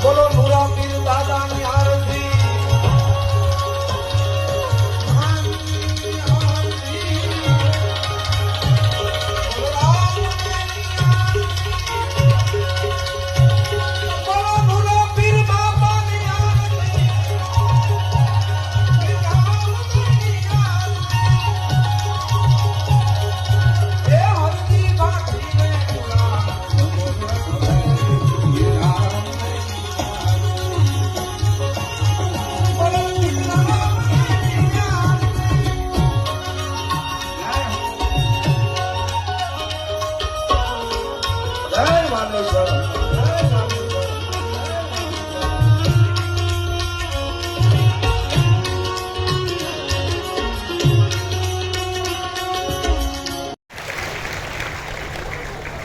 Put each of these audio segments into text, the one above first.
બોલો નુરા પીર દાદાની આરતી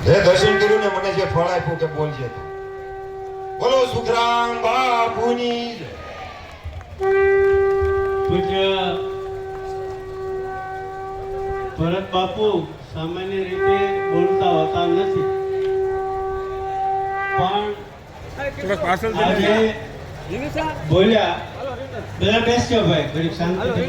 જે દર્શન કર્યું ને મને જે ફળ આપ્યું તે બોલજે તું. બોલો સુખરામ બાપુની જય. પૂજ્ય ભરત બાપુ સામાન્ય રીતે બોલતા હોતા નથી, પણ આજે બોલ્યા. બધા બેસજો ભાઈ, ગરીબ શાંતિથી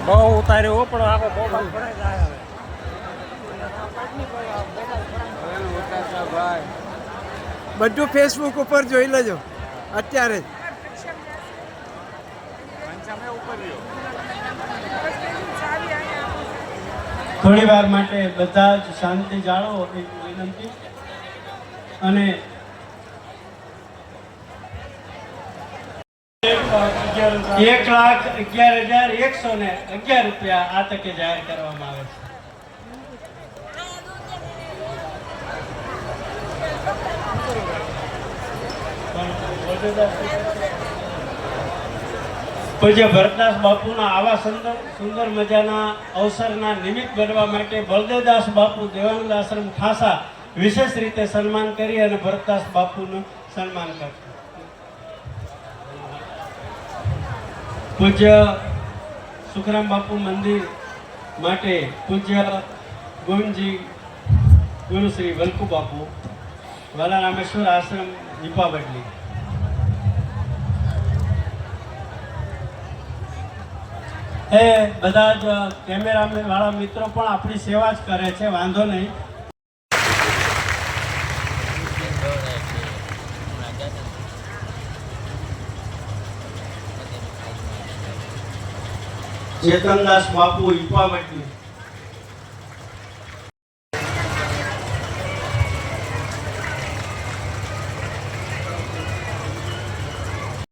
બહુ ઉતાર્યો પણ આખો મોબાઈલ ભરાઈ જાય હવે. બધું ફેસબુક ઉપર જોઈ લેજો અત્યારે જ. થોડી વાર માટે બધા જ શાંતિ જાળવો એ વિનંતી. અને 1,11,111 રૂપિયા આ તકે જાહેર કરવામાં આવે છે. પૂજ્ય ભરતદાસ બાપુના આવા સુંદર મજાના અવસરના નિમિત્ત બનવા માટે બળદેવદાસ બાપુ દેવાનંદ આશ્રમ ખાસા વિશેષ રીતે સન્માન કરી અને ભરતદાસ બાપુનું સન્માન કરશે. પૂજ્ય સુખરામ બાપુ મંદિર માટે પૂજ્ય ગોવિંદજી ગુરુ શ્રી વલ્કુ બાપુ વાલા રામેશ્વર આશ્રમ દીપા બદલી. એ બધા જ કેમેરા વાળા મિત્રો પણ આપણી સેવા જ કરે છે, વાંધો નહીં. ચેતનદાસ બાપુ ઈપાવટી